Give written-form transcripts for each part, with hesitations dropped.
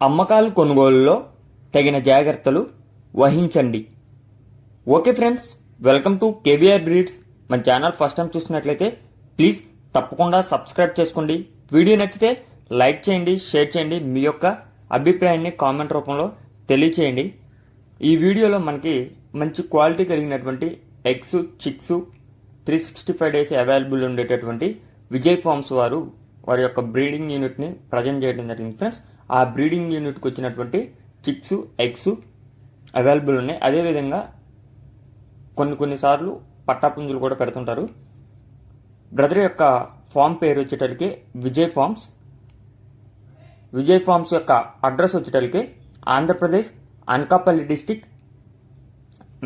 అమ్మకాలు కొనుగోలులో తగిన జాగ్రత్తలు వహించండి. Okay friends, welcome to KBR breeds. మన ఛానల్ ఫస్ట్ టైం చూస్తున్నట్లయితే ప్లీజ్ తప్పకుండా సబ్స్క్రైబ్ చేసుకోండి. వీడియో నచ్చితే లైక్ చేయండి, షేర్ చేయండి, మీ యొక్క అభిప్రాయాన్ని కామెంట్ రూపంలో తెలియచేయండి. ఈ వీడియోలో మనకి మంచి క్వాలిటీ కలిగినటువంటి ఎగ్స్, చిక్స్ 365 డేస్ అవైలబుల్ ఉండేటటువంటి విజయ్ ఫార్మ్స్ వారి యొక్క బ్రీడింగ్ యూనిట్ని ప్రజెంట్ చేయడం జరిగింది ఫ్రెండ్స్. ఆ బ్రీడింగ్ యూనిట్కి వచ్చినటువంటి చిక్స్, ఎగ్స్ అవైలబుల్ ఉన్నాయి. అదేవిధంగా కొన్నిసార్లు పట్టాపుంజులు కూడా పెడుతుంటారు. బ్రదర్ యొక్క ఫామ్ పేరు వచ్చేటరికి విజయ్ ఫార్మ్స్. విజయ్ ఫార్మ్స్ యొక్క అడ్రస్ వచ్చేటరికి ఆంధ్రప్రదేశ్ అనకాపల్లి డిస్టిక్,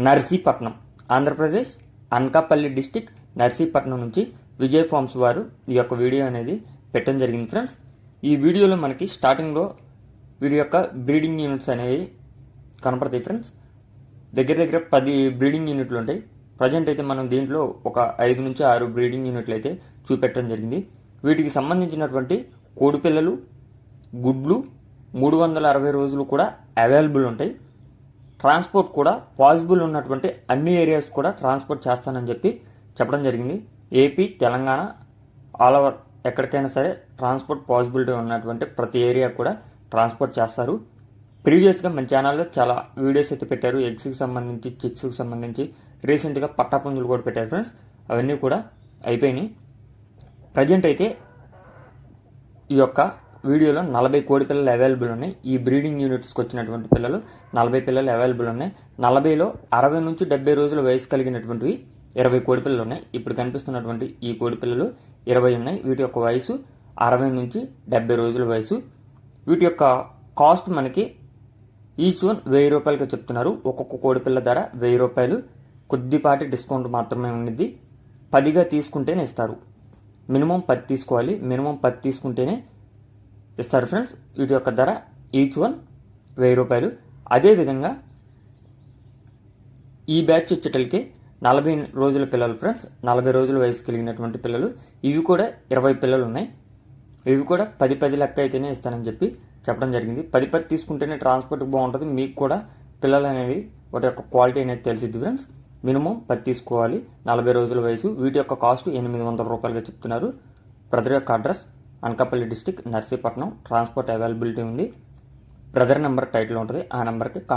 నర్సీపట్నం. ఆంధ్రప్రదేశ్ అనకాపల్లి డిస్టిక్, నర్సీపట్నం నుంచి విజయ్ ఫార్మ్స్ వారు ఈ యొక్క వీడియో అనేది పెట్టడం జరిగింది ఫ్రెండ్స్. ఈ వీడియోలో మనకి స్టార్టింగ్లో వీడి యొక్క బ్రీడింగ్ యూనిట్స్ అనేవి కనపడతాయి ఫ్రెండ్స్. దగ్గర 10 బ్రీడింగ్ యూనిట్లు ఉంటాయి. ప్రజెంట్ అయితే మనం దీంట్లో ఒక 5 నుంచి 6 బ్రీడింగ్ యూనిట్లు అయితే చూపెట్టడం జరిగింది. వీటికి సంబంధించినటువంటి కోడి పిల్లలు, గుడ్లు 360 రోజులు కూడా అవైలబుల్ ఉంటాయి. ట్రాన్స్పోర్ట్ కూడా పాసిబుల్ ఉన్నటువంటి అన్ని ఏరియాస్ కూడా ట్రాన్స్పోర్ట్ చేస్తానని చెప్పడం జరిగింది. ఏపీ, తెలంగాణ, ఆల్ ఓవర్ ఎక్కడికైనా సరే ట్రాన్స్పోర్ట్ పాసిబిలిటీ ఉన్నటువంటి ప్రతి ఏరియా కూడా ట్రాన్స్పోర్ట్ చేస్తారు. ప్రీవియస్గా మన ఛానల్లో చాలా వీడియోస్ అయితే పెట్టారు. ఎగ్స్కి సంబంధించి, చిక్స్కి సంబంధించి, రీసెంట్గా పట్టాపుంజులు కూడా పెట్టారు ఫ్రెండ్స్. అవన్నీ కూడా అయిపోయినాయి. ప్రజెంట్ అయితే ఈ యొక్క వీడియోలో 40 కోడి పిల్లలు అవైలబుల్ ఉన్నాయి. ఈ బ్రీడింగ్ యూనిట్స్కి వచ్చినటువంటి పిల్లలు 40 పిల్లలు అవైలబుల్ ఉన్నాయి. 40లో 60 నుంచి 70 రోజుల వయసు కలిగినటువంటివి 20 కోడి పిల్లలు ఉన్నాయి. ఇప్పుడు కనిపిస్తున్నటువంటి ఈ కోడి పిల్లలు 20 ఉన్నాయి. వీటి యొక్క వయసు 60 నుంచి 70 రోజుల వయసు. వీటి యొక్క కాస్ట్ మనకి ఈచ్ వన్ 1000 రూపాయలకి చెప్తున్నారు. ఒక్కొక్క కోడి పిల్ల ధర 1000 రూపాయలు. కొద్దిపాటి డిస్కౌంట్ మాత్రమే ఉన్నది. 10గా తీసుకుంటేనే ఇస్తారు. మినిమం 10 తీసుకోవాలి. మినిమం 10 తీసుకుంటేనే ఇస్తారు ఫ్రెండ్స్. వీటి యొక్క ధర ఈచ్ వన్ 1000 రూపాయలు. అదేవిధంగా ఈ బ్యాచ్ వచ్చేటలకి 40 రోజుల పిల్లలు ఫ్రెండ్స్. 40 రోజుల వయసు కలిగినటువంటి పిల్లలు. ఇవి కూడా 20 పిల్లలు ఉన్నాయి. ఇవి కూడా 10 లెక్క అయితేనే ఇస్తానని చెప్పడం జరిగింది. 10 తీసుకుంటేనే ట్రాన్స్పోర్ట్ బాగుంటుంది. మీకు కూడా పిల్లలు అనేవి వాటి యొక్క క్వాలిటీ అనేది తెలిసిద్ది ఫ్రెండ్స్. మినిమం 10 తీసుకోవాలి. 40 రోజుల వయసు. వీటి యొక్క కాస్ట్ 800 రూపాయలుగా చెప్తున్నారు. బ్రదర్ యొక్క address Anakapalli district, Narsipatnam. Transport availability ఉంది. బ్రదర్ నెంబర్ టైటిల్ ఉంటుంది. ఆ నెంబర్కి కాంటాక్ట్